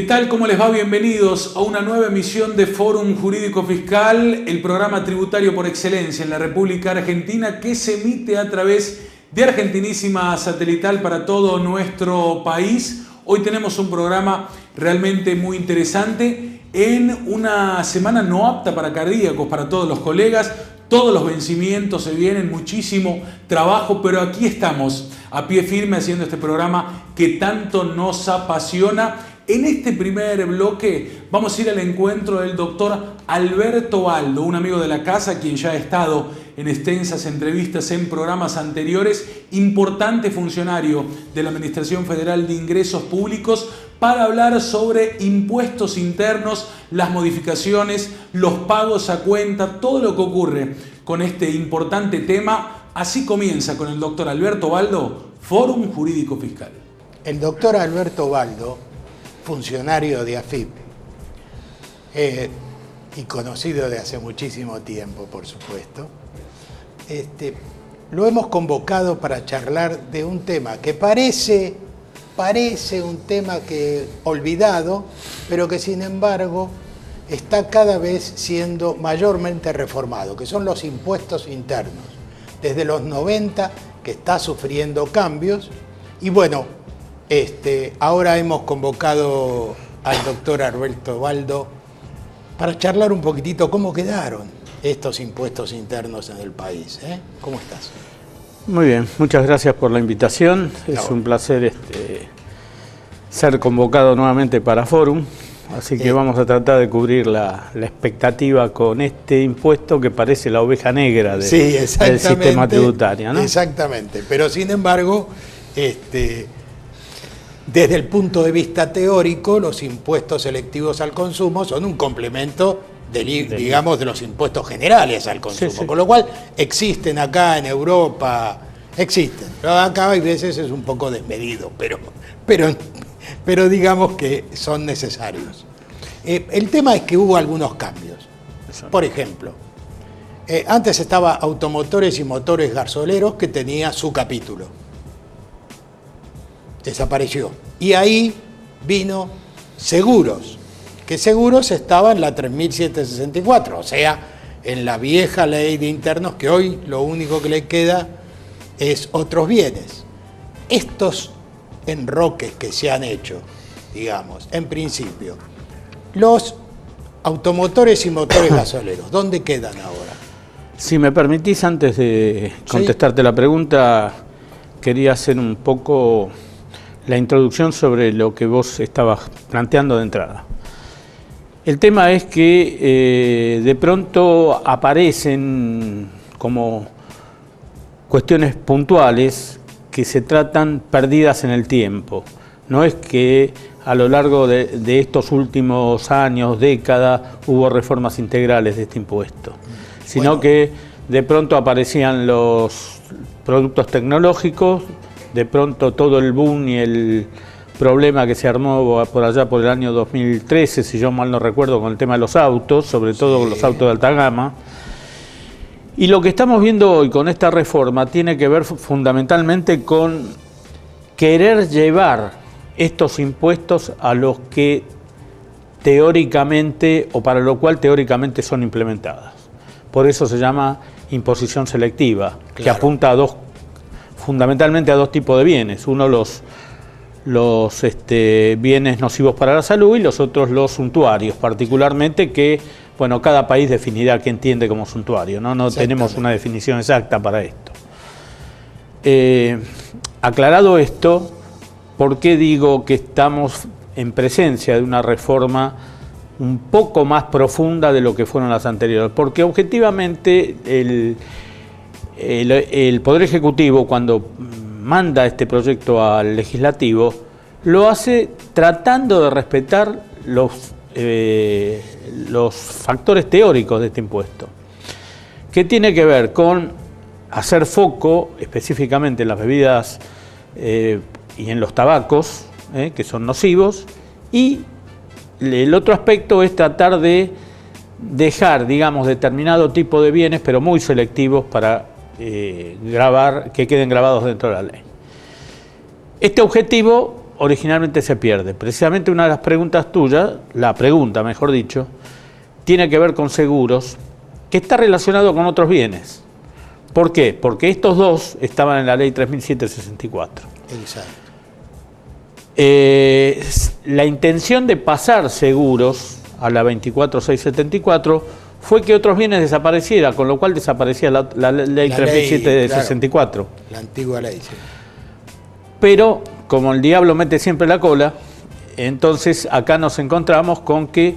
¿Qué tal? ¿Cómo les va? Bienvenidos a una nueva emisión de Fórum Jurídico Fiscal, el programa tributario por excelencia en la República Argentina que se emite a través de Argentinísima Satelital para todo nuestro país. Hoy tenemos un programa realmente muy interesante en una semana no apta para cardíacos, para todos los colegas. Todos los vencimientos se vienen, muchísimo trabajo, pero aquí estamos a pie firme haciendo este programa que tanto nos apasiona. En este primer bloque vamos a ir al encuentro del doctor Alberto Baldo, un amigo de la casa, quien ya ha estado en extensas entrevistas en programas anteriores, importante funcionario de la Administración Federal de Ingresos Públicos, para hablar sobre impuestos internos, las modificaciones, los pagos a cuenta, todo lo que ocurre con este importante tema. Así comienza con el doctor Alberto Baldo, Fórum Jurídico Fiscal. El doctor Alberto Baldo, funcionario de AFIP, y conocido de hace muchísimo tiempo, por supuesto, lo hemos convocado para charlar de un tema que parece un tema que olvidado, pero que sin embargo está cada vez siendo mayormente reformado, que son los impuestos internos. Desde los 90 que está sufriendo cambios y bueno, ahora hemos convocado al doctor Alberto Baldo para charlar un poquitito cómo quedaron estos impuestos internos en el país. ¿Cómo estás? Muy bien, muchas gracias por la invitación. Es un placer ser convocado nuevamente para Fórum, así que vamos a tratar de cubrir la expectativa con este impuesto que parece la oveja negra del sistema tributario, ¿no? Exactamente, pero sin embargo, desde el punto de vista teórico, los impuestos selectivos al consumo son un complemento digamos, de los impuestos generales al consumo, sí. Con lo cual existen acá en Europa, pero acá hay veces es un poco desmedido, pero digamos que son necesarios. El tema es que hubo algunos cambios. Por ejemplo, antes estaba automotores y motores gasoleros, que tenía su capítulo. Desapareció. Y ahí vino seguros, que seguros estaba en la 3764, o sea, en la vieja ley de internos, que hoy lo único que le queda es otros bienes. Estos enroques que se han hecho, digamos, en principio, los automotores y motores gasoleros, ¿dónde quedan ahora? Si me permitís, antes de contestarte la pregunta, quería hacer un poco la introducción sobre lo que vos estabas planteando de entrada. El tema es que de pronto aparecen como cuestiones puntuales que se tratan perdidas en el tiempo. No es que a lo largo de estos últimos años, décadas, hubo reformas integrales de este impuesto, sino que de pronto aparecían los productos tecnológicos, de pronto todo el boom y el problema que se armó por allá por el año 2013, si yo mal no recuerdo, con el tema de los autos, sobre todo los autos de alta gama. Y lo que estamos viendo hoy con esta reforma tiene que ver fundamentalmente con querer llevar estos impuestos a los que teóricamente, o para lo cual teóricamente son implementadas. Por eso se llama imposición selectiva, que apunta a fundamentalmente a dos tipos de bienes. Uno, los bienes nocivos para la salud, y los otros los suntuarios, particularmente, que bueno, cada país definirá qué entiende como suntuario, no tenemos una definición exacta para esto. Aclarado esto, ¿por qué digo que estamos en presencia de una reforma un poco más profunda de lo que fueron las anteriores? Porque objetivamente el Poder Ejecutivo, cuando manda este proyecto al Legislativo, lo hace tratando de respetar los factores teóricos de este impuesto, que tiene que ver con hacer foco específicamente en las bebidas y en los tabacos, que son nocivos, y el otro aspecto es tratar de dejar, digamos, determinado tipo de bienes, pero muy selectivos para que queden grabados dentro de la ley. Este objetivo originalmente se pierde. Precisamente una de las preguntas tuyas, la pregunta mejor dicho, tiene que ver con seguros, que está relacionado con otros bienes. ¿Por qué? Porque estos dos estaban en la ley 3764. Exacto. La intención de pasar seguros a la 24674 fue que otros bienes desaparecieran, con lo cual desaparecía la ley 3764. Claro, la antigua ley, sí. Pero, como el diablo mete siempre la cola, entonces acá nos encontramos con que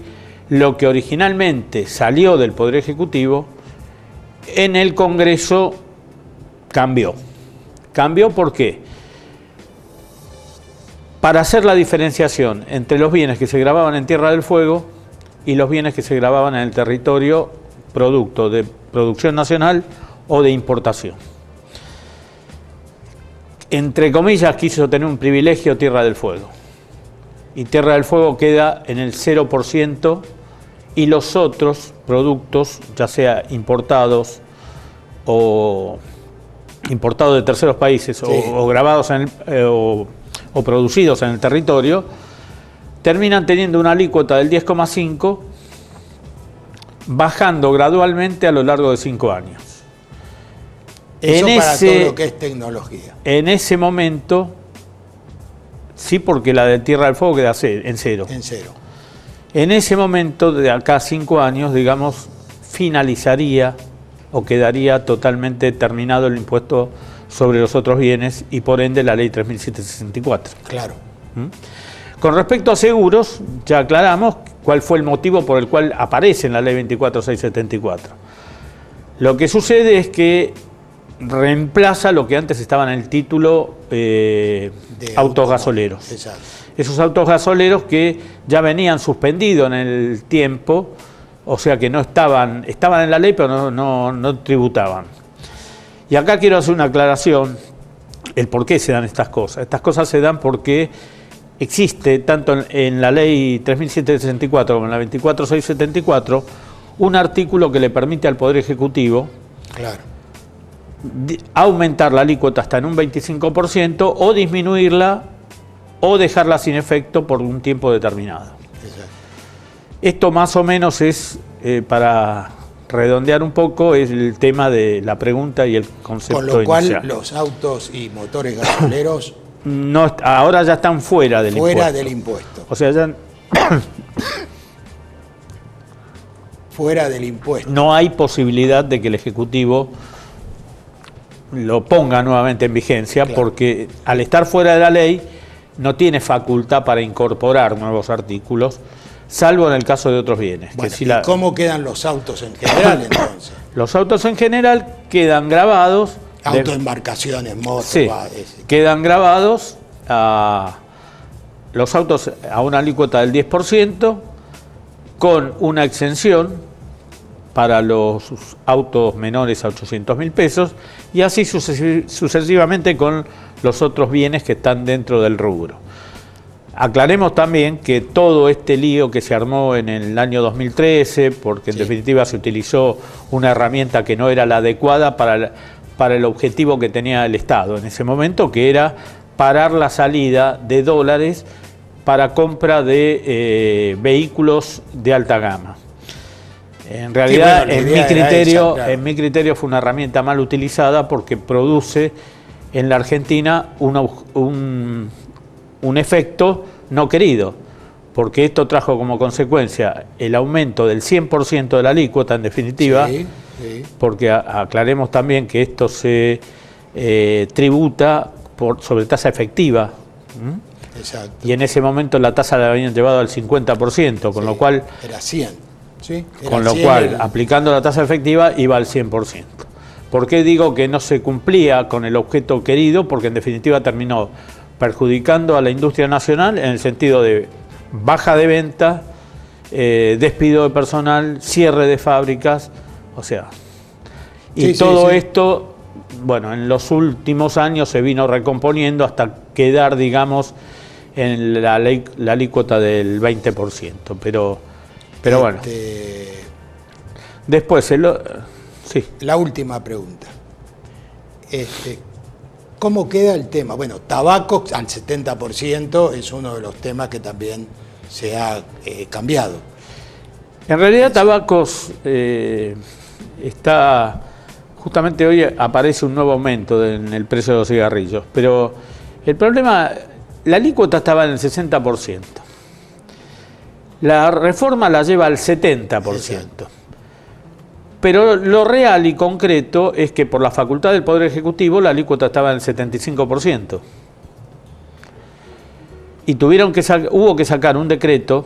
lo que originalmente salió del Poder Ejecutivo, en el Congreso cambió. ¿Cambió por qué? Para hacer la diferenciación entre los bienes que se grababan en Tierra del Fuego y los bienes que se grababan en el territorio producto de producción nacional o de importación. Entre comillas, quiso tener un privilegio Tierra del Fuego. Y Tierra del Fuego queda en el 0% y los otros productos, ya sea importados o importados de terceros países, sí, o grabados o producidos en el territorio, terminan teniendo una alícuota del 10,5, bajando gradualmente a lo largo de 5 años. Eso para todo lo que es tecnología. En ese momento, sí, porque la de Tierra del Fuego queda en cero. En cero. En ese momento, de acá a 5 años, digamos, finalizaría o quedaría totalmente terminado el impuesto sobre los otros bienes y por ende la ley 3764. Claro. Con respecto a seguros, ya aclaramos cuál fue el motivo por el cual aparece en la ley 24674. Lo que sucede es que reemplaza lo que antes estaba en el título de autos gasoleros. Exacto. Esos autos gasoleros que ya venían suspendidos en el tiempo, o sea que no estaban en la ley pero no tributaban. Y acá quiero hacer una aclaración, el por qué se dan estas cosas. Estas cosas se dan porque existe tanto en la ley 3764 como en la 24674 un artículo que le permite al Poder Ejecutivo, claro, aumentar la alícuota hasta en un 25% o disminuirla o dejarla sin efecto por un tiempo determinado. Exacto. Esto más o menos es, para redondear un poco, es el tema de la pregunta y el concepto inicial. Con lo cual inicial. Los autos y motores gasoleros no, ahora ya están fuera del impuesto. Fuera del impuesto. O sea, ya fuera del impuesto. No hay posibilidad de que el Ejecutivo lo ponga nuevamente en vigencia, claro, porque al estar fuera de la ley no tiene facultad para incorporar nuevos artículos, salvo en el caso de otros bienes. Bueno, ¿y cómo quedan los autos en general entonces? Los autos en general quedan grabados. Autoembarcaciones, motos. Sí, quedan grabados los autos a una alícuota del 10%, con una exención para los autos menores a 800.000 pesos, y así sucesivamente con los otros bienes que están dentro del rubro. Aclaremos también que todo este lío que se armó en el año 2013, porque en definitiva se utilizó una herramienta que no era la adecuada para el objetivo que tenía el Estado en ese momento, que era parar la salida de dólares para compra de vehículos de alta gama. En realidad, en mi criterio fue una herramienta mal utilizada porque produce en la Argentina un efecto no querido, porque esto trajo como consecuencia el aumento del 100% de la alícuota, en definitiva, sí, porque aclaremos también que esto se tributa sobre tasa efectiva. Exacto. Y en ese momento la tasa la habían llevado al 50%, con lo cual... Era 100. Sí, con lo cual, aplicando la tasa efectiva, iba al 100%. ¿Por qué digo que no se cumplía con el objeto querido? Porque en definitiva terminó perjudicando a la industria nacional en el sentido de baja de venta, despido de personal, cierre de fábricas, o sea... Y todo esto, bueno, en los últimos años se vino recomponiendo hasta quedar, digamos, en la alícuota del 20%, pero bueno. Después, la última pregunta. ¿cómo queda el tema? Bueno, tabaco al 70% es uno de los temas que también se ha cambiado. En realidad tabacos está, justamente hoy aparece un nuevo aumento en el precio de los cigarrillos, pero el problema, la alícuota estaba en el 60%, la reforma la lleva al 70%, Exacto. pero lo real y concreto es que por la facultad del Poder Ejecutivo la alícuota estaba en el 75%. Y hubo que sacar un decreto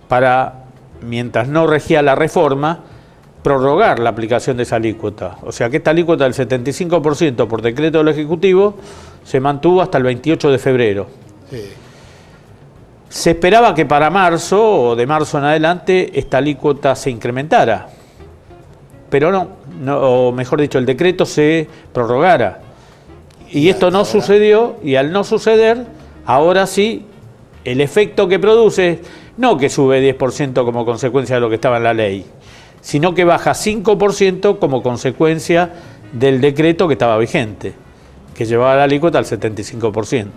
para, mientras no regía la reforma, prorrogar la aplicación de esa alícuota. O sea que esta alícuota del 75% por decreto del Ejecutivo se mantuvo hasta el 28 de febrero. Sí. Se esperaba que para marzo o de marzo en adelante esta alícuota se incrementara, pero no, o mejor dicho, el decreto se prorrogara. Y esto no sucedió, y al no suceder, ahora sí, el efecto que produce, no que sube 10% como consecuencia de lo que estaba en la ley, sino que baja 5% como consecuencia del decreto que estaba vigente, que llevaba la alícuota al 75%.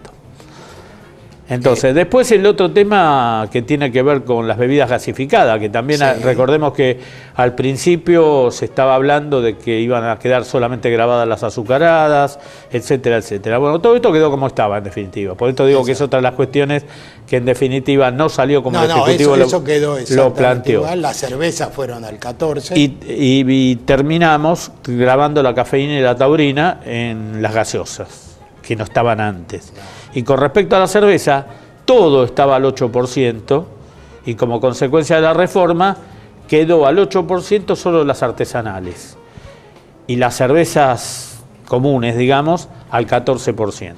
Entonces, después el otro tema que tiene que ver con las bebidas gasificadas, que también recordemos que al principio se estaba hablando de que iban a quedar solamente grabadas las azucaradas, etcétera, etcétera. Bueno, todo esto quedó como estaba en definitiva. Por esto digo que es otra de las cuestiones que en definitiva no salió como el Ejecutivo eso quedó lo planteó. Igual. Las cervezas fueron al 14%. Y terminamos grabando la cafeína y la taurina en las gaseosas, que no estaban antes. Y con respecto a la cerveza, todo estaba al 8%, y como consecuencia de la reforma, quedó al 8% solo las artesanales. Y las cervezas comunes, digamos, al 14%.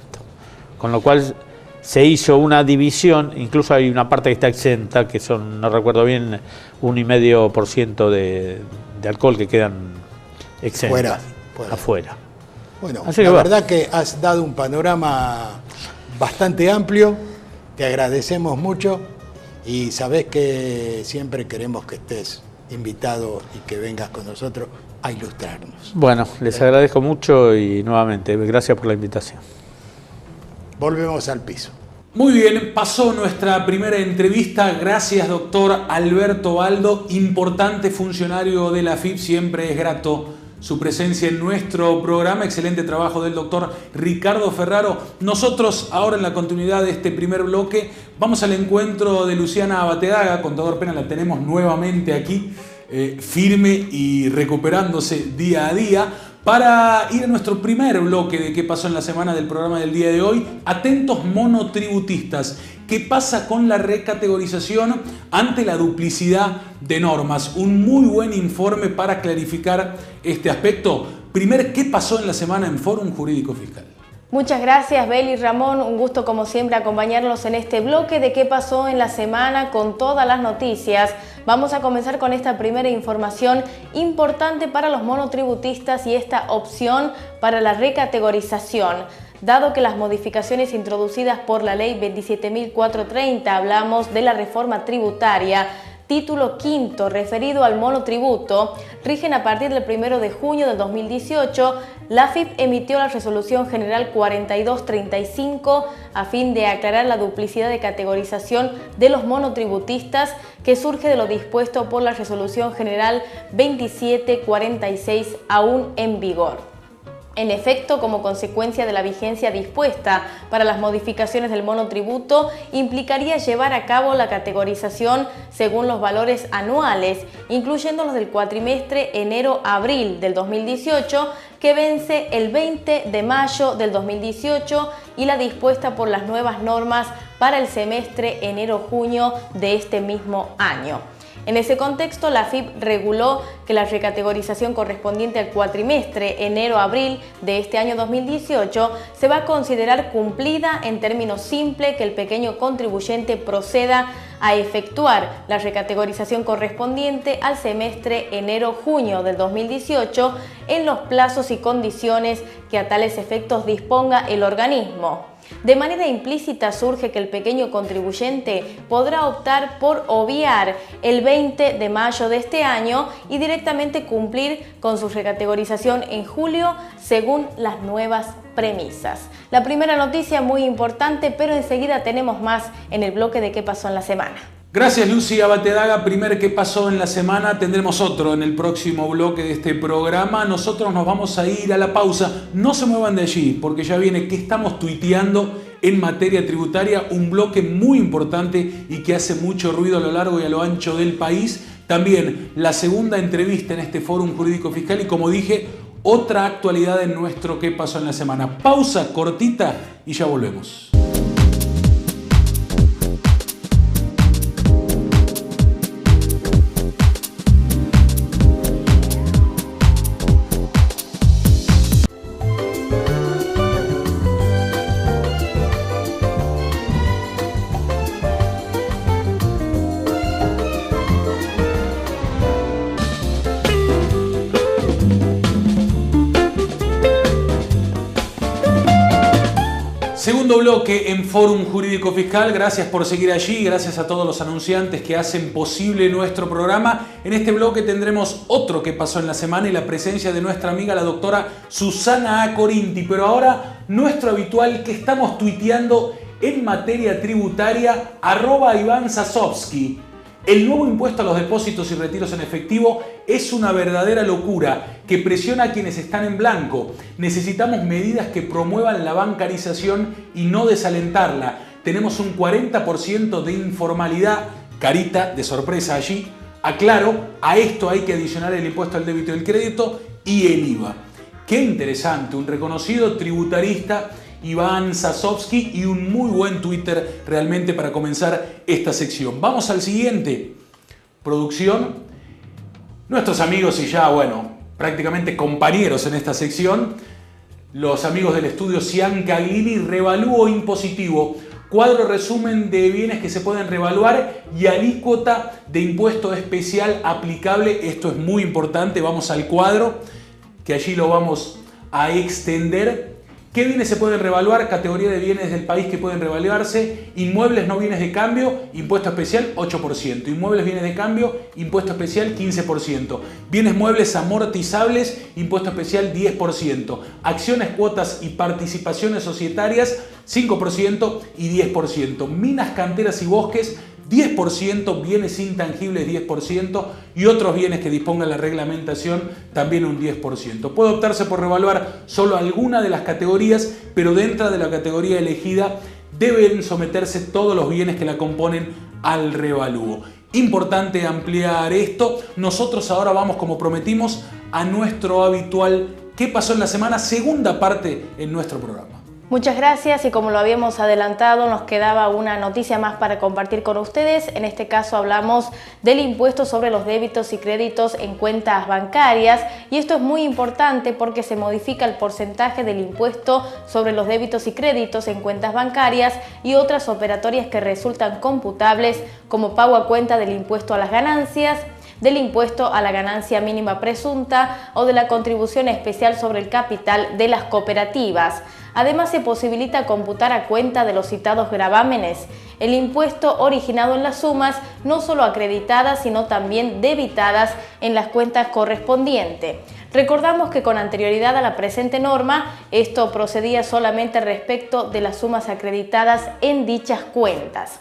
Con lo cual se hizo una división, incluso hay una parte que está exenta, que son, no recuerdo bien, 1,5% de alcohol que quedan exentas, afuera. Bueno, la verdad que has dado un panorama bastante amplio, te agradecemos mucho y sabés que siempre queremos que estés invitado y que vengas con nosotros a ilustrarnos. Bueno, les agradezco mucho y nuevamente, gracias por la invitación. Volvemos al piso. Muy bien, pasó nuestra primera entrevista. Gracias, doctor Alberto Baldo, importante funcionario de la AFIP. Siempre es grato su presencia en nuestro programa. Excelente trabajo del doctor Ricardo Ferraro. Nosotros ahora, en la continuidad de este primer bloque, vamos al encuentro de Luciana Abatedaga. Contador Penal, la tenemos nuevamente aquí, firme y recuperándose día a día, para ir a nuestro primer bloque de qué pasó en la semana del programa del día de hoy. Atentos monotributistas. ¿Qué pasa con la recategorización ante la duplicidad de normas? Un muy buen informe para clarificar este aspecto. Primero, ¿qué pasó en la semana en Fórum Jurídico Fiscal? Muchas gracias, Beli, Ramón. Un gusto, como siempre, acompañarlos en este bloque de qué pasó en la semana con todas las noticias. Vamos a comenzar con esta primera información importante para los monotributistas y esta opción para la recategorización. Dado que las modificaciones introducidas por la Ley 27.430, hablamos de la reforma tributaria, título quinto referido al monotributo, rigen a partir del 1 de junio del 2018, la AFIP emitió la Resolución General 4235 a fin de aclarar la duplicidad de categorización de los monotributistas que surge de lo dispuesto por la Resolución General 2746 aún en vigor. En efecto, como consecuencia de la vigencia dispuesta para las modificaciones del monotributo, implicaría llevar a cabo la categorización según los valores anuales, incluyendo los del cuatrimestre enero-abril del 2018, que vence el 20 de mayo del 2018, y la dispuesta por las nuevas normas para el semestre enero-junio de este mismo año. En ese contexto, la AFIP reguló que la recategorización correspondiente al cuatrimestre enero-abril de este año 2018 se va a considerar cumplida en términos simples, que el pequeño contribuyente proceda a efectuar la recategorización correspondiente al semestre enero-junio del 2018 en los plazos y condiciones que a tales efectos disponga el organismo. De manera implícita surge que el pequeño contribuyente podrá optar por obviar el 20 de mayo de este año y directamente cumplir con su recategorización en julio según las nuevas premisas. La primera noticia muy importante, pero enseguida tenemos más en el bloque de qué pasó en la semana. Gracias, Lucy Abatedaga. Primer ¿qué pasó en la semana? Tendremos otro en el próximo bloque de este programa. Nosotros nos vamos a ir a la pausa. No se muevan de allí, porque ya viene que estamos tuiteando en materia tributaria, un bloque muy importante y que hace mucho ruido a lo largo y a lo ancho del país. También la segunda entrevista en este Fórum Jurídico Fiscal y, como dije, otra actualidad en nuestro ¿qué pasó en la semana? Pausa cortita y ya volvemos. Segundo bloque en Fórum Jurídico Fiscal. Gracias por seguir allí, gracias a todos los anunciantes que hacen posible nuestro programa. En este bloque tendremos otro que pasó en la semana y la presencia de nuestra amiga la doctora Susana A. Corinti. Pero ahora nuestro habitual que estamos tuiteando en materia tributaria, @Iván Sasovsky. El nuevo impuesto a los depósitos y retiros en efectivo es una verdadera locura que presiona a quienes están en blanco. Necesitamos medidas que promuevan la bancarización y no desalentarla. Tenemos un 40% de informalidad, carita de sorpresa allí. Aclaro, a esto hay que adicionar el impuesto al débito y el crédito y el IVA. Qué interesante, un reconocido tributarista, Iván Sasovsky, y un muy buen Twitter realmente para comenzar esta sección. Vamos al siguiente. Producción. Nuestros amigos y ya, bueno, prácticamente compañeros en esta sección, los amigos del estudio Cian Caglini, revalúo impositivo, cuadro resumen de bienes que se pueden revaluar y alícuota de impuesto especial aplicable. Esto es muy importante. Vamos al cuadro, que allí lo vamos a extender. ¿Qué bienes se pueden revaluar? Categoría de bienes del país que pueden revaluarse. Inmuebles no bienes de cambio, impuesto especial 8%. Inmuebles bienes de cambio, impuesto especial 15%. Bienes muebles amortizables, impuesto especial 10%. Acciones, cuotas y participaciones societarias 5% y 10%. Minas, canteras y bosques 10%, bienes intangibles 10% y otros bienes que disponga la reglamentación también un 10%. Puede optarse por revaluar solo alguna de las categorías, pero dentro de la categoría elegida deben someterse todos los bienes que la componen al revalúo. Importante ampliar esto. Nosotros ahora vamos, como prometimos, a nuestro habitual ¿qué pasó en la semana? Segunda parte en nuestro programa. Muchas gracias, y como lo habíamos adelantado, nos quedaba una noticia más para compartir con ustedes. En este caso hablamos del impuesto sobre los débitos y créditos en cuentas bancarias, y esto es muy importante porque se modifica el porcentaje del impuesto sobre los débitos y créditos en cuentas bancarias y otras operatorias que resultan computables, como pago a cuenta del impuesto a las ganancias, del impuesto a la ganancia mínima presunta o de la contribución especial sobre el capital de las cooperativas. Además, se posibilita computar a cuenta de los citados gravámenes el impuesto originado en las sumas no solo acreditadas, sino también debitadas en las cuentas correspondientes. Recordamos que con anterioridad a la presente norma, esto procedía solamente respecto de las sumas acreditadas en dichas cuentas.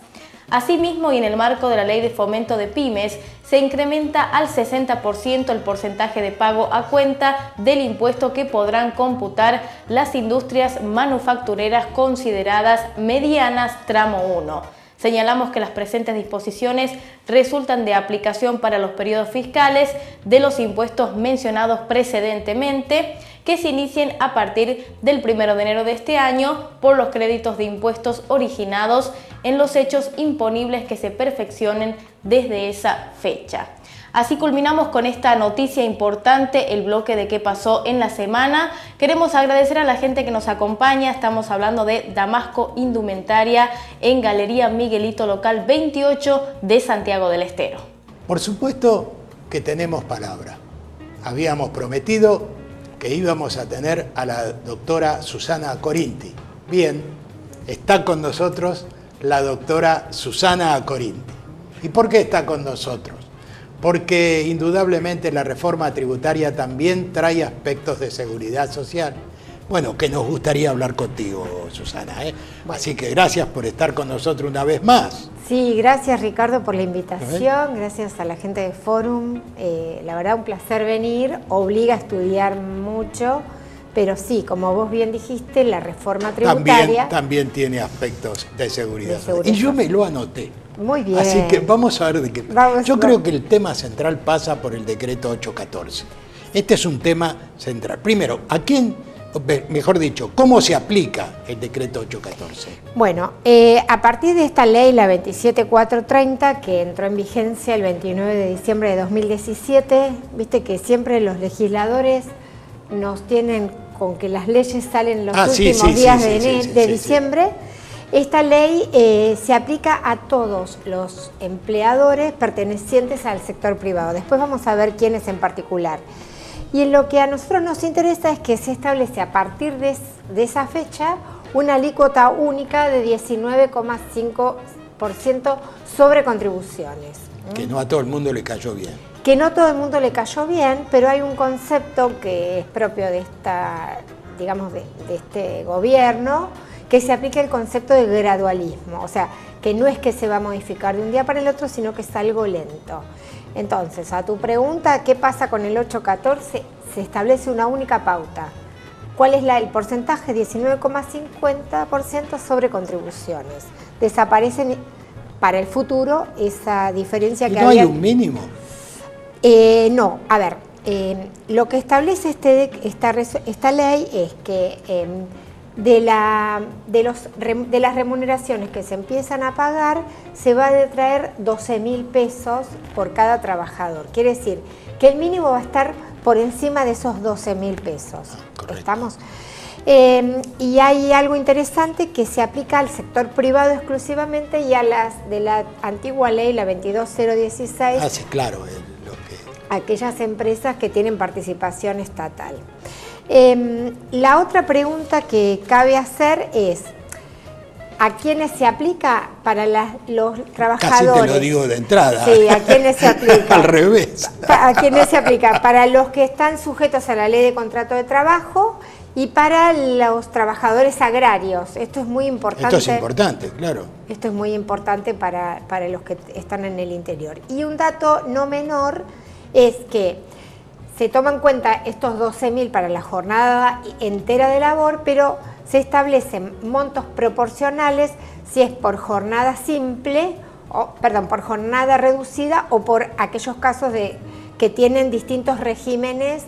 Asimismo, y en el marco de la Ley de Fomento de Pymes, se incrementa al 60% el porcentaje de pago a cuenta del impuesto que podrán computar las industrias manufactureras consideradas medianas tramo 1. Señalamos que las presentes disposiciones resultan de aplicación para los periodos fiscales de los impuestos mencionados precedentemente, que se inicien a partir del 1 de enero de este año por los créditos de impuestos originados en los hechos imponibles que se perfeccionen desde esa fecha. Así culminamos con esta noticia importante el bloque de qué pasó en la semana. Queremos agradecer a la gente que nos acompaña. Estamos hablando de Damasco Indumentaria en Galería Miguelito Local 28 de Santiago del Estero. Por supuesto que tenemos palabra. Habíamos prometido que íbamos a tener a la doctora Susana Corinti. Bien, está con nosotros la doctora Susana Acorinti. ¿Y por qué está con nosotros? Porque indudablemente la reforma tributaria también trae aspectos de seguridad social. Bueno, que nos gustaría hablar contigo, Susana, ¿eh? Así que gracias por estar con nosotros una vez más. Sí, gracias Ricardo por la invitación, gracias a la gente de Forum. La verdad un placer venir, obliga a estudiar mucho, pero sí, como vos bien dijiste, la reforma tributaria también tiene aspectos de seguridad social. Y yo me lo anoté. Muy bien. Así que vamos a ver de qué. Yo creo que el tema central pasa por el decreto 814. Este es un tema central. Primero, ¿a quién, mejor dicho, cómo se aplica el decreto 814? Bueno, a partir de esta ley, la 27430, que entró en vigencia el 29 de diciembre de 2017, viste que siempre los legisladores nos tienen con que las leyes salen los últimos días de diciembre. Esta ley se aplica a todos los empleadores pertenecientes al sector privado. Después vamos a ver quiénes en particular. Y lo que a nosotros nos interesa es que se establece a partir de esa fecha una alícuota única de 19,5% sobre contribuciones. Que no a todo el mundo le cayó bien. Que no todo el mundo le cayó bien, pero hay un concepto que es propio de esta, digamos, de este gobierno, que se aplica el concepto de gradualismo, o sea, que no es que se va a modificar de un día para el otro, sino que es algo lento. Entonces, a tu pregunta, ¿qué pasa con el 814? Se establece una única pauta. ¿Cuál es el porcentaje? 19,50% sobre contribuciones. Desaparecen para el futuro esa diferencia que había. ¿No hay un mínimo? No, a ver, lo que establece esta ley es que de las remuneraciones que se empiezan a pagar se va a detraer 12.000 pesos por cada trabajador. Quiere decir que el mínimo va a estar por encima de esos 12.000 pesos. ¿Estamos? Y hay algo interesante que se aplica al sector privado exclusivamente y a las de la antigua ley, la 22016. Ah, sí, claro. Aquellas empresas que tienen participación estatal. La otra pregunta que cabe hacer es, ¿a quiénes se aplica? Para los trabajadores. Casi te lo digo de entrada. Sí, ¿a quiénes se aplica? Al revés. ¿A quiénes se aplica? Para los que están sujetos a la ley de contrato de trabajo y para los trabajadores agrarios. Esto es muy importante. Esto es importante, claro. Esto es muy importante para los que están en el interior. Y un dato no menor es que se toman en cuenta estos 12.000 para la jornada entera de labor, pero se establecen montos proporcionales si es por jornada simple, por jornada reducida o por aquellos casos que tienen distintos regímenes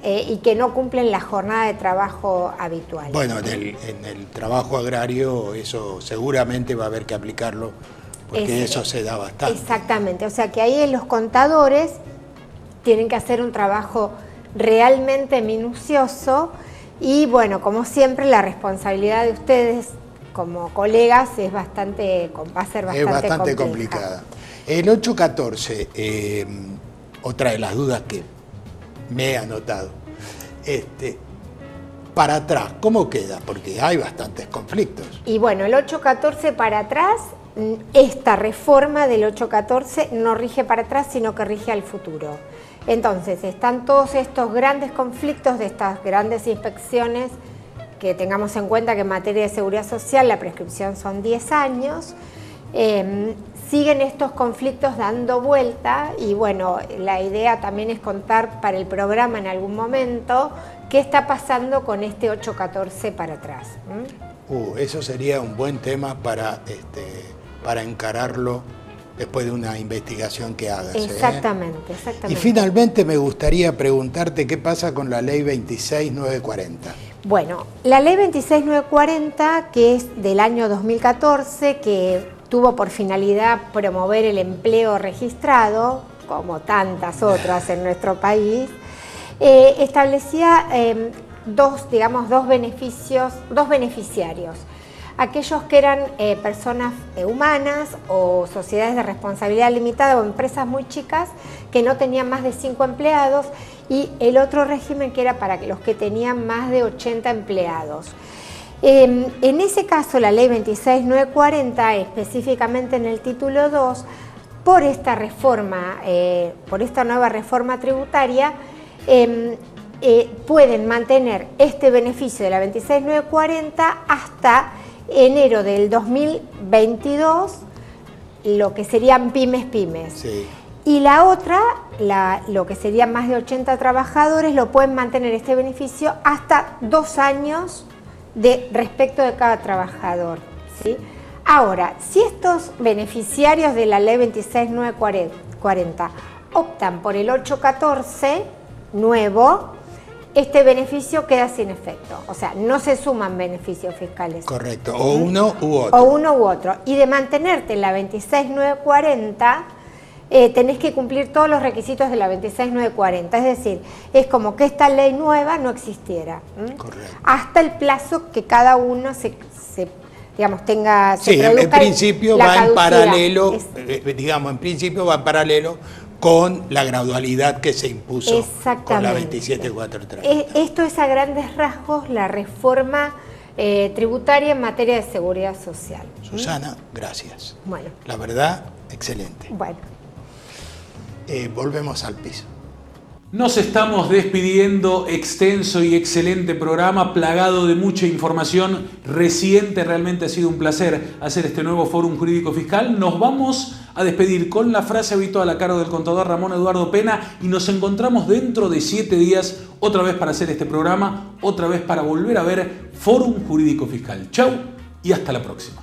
y que no cumplen la jornada de trabajo habitual. Bueno, en el trabajo agrario eso seguramente va a haber que aplicarlo, porque eso se da bastante. Exactamente, o sea que ahí los contadores tienen que hacer un trabajo realmente minucioso y bueno, como siempre la responsabilidad de ustedes como colegas va a ser bastante complicada. El 814, otra de las dudas que me he anotado, para atrás, ¿cómo queda? Porque hay bastantes conflictos. Y bueno, el 814 para atrás, esta reforma del 814 no rige para atrás, sino que rige al futuro. Entonces, están todos estos grandes conflictos de estas grandes inspecciones, que tengamos en cuenta que en materia de seguridad social la prescripción son 10 años, siguen estos conflictos dando vuelta y bueno, la idea también es contar para el programa en algún momento qué está pasando con este 814 para atrás. Eso sería un buen tema para encararlo después de una investigación que hagas. Exactamente, exactamente. Y finalmente me gustaría preguntarte qué pasa con la ley 26940. Bueno, la ley 26940, que es del año 2014, que tuvo por finalidad promover el empleo registrado, como tantas otras en nuestro país, establecía dos beneficiarios. Aquellos que eran personas humanas o sociedades de responsabilidad limitada o empresas muy chicas que no tenían más de 5 empleados y el otro régimen que era para los que tenían más de 80 empleados. En ese caso, la ley 26940, específicamente en el título 2, por esta reforma, por esta nueva reforma tributaria, pueden mantener este beneficio de la 26940 hasta enero del 2022, lo que serían pymes. Sí. Y la otra, lo que serían más de 80 trabajadores, lo pueden mantener este beneficio hasta 2 años respecto de cada trabajador, ¿sí? Ahora, si estos beneficiarios de la ley 26940 optan por el 814 nuevo, este beneficio queda sin efecto. O sea, no se suman beneficios fiscales. Correcto, o uno u otro. O uno u otro. Y de mantenerte en la 26940, tenés que cumplir todos los requisitos de la 26940. Es decir, es como que esta ley nueva no existiera. Correcto. Hasta el plazo que cada uno tenga. Sí, en principio va en paralelo, en principio va en paralelo con la gradualidad que se impuso con la 27430. Esto es a grandes rasgos la reforma tributaria en materia de seguridad social. Susana, gracias. Bueno. La verdad, excelente. Bueno. Volvemos al piso. Nos estamos despidiendo, extenso y excelente programa, plagado de mucha información reciente. Realmente ha sido un placer hacer este nuevo Fórum Jurídico Fiscal. Nos vamos a despedir con la frase habitual a cargo del contador Ramón Eduardo Pena y nos encontramos dentro de 7 días otra vez para hacer este programa, otra vez para volver a ver Fórum Jurídico Fiscal. Chau y hasta la próxima.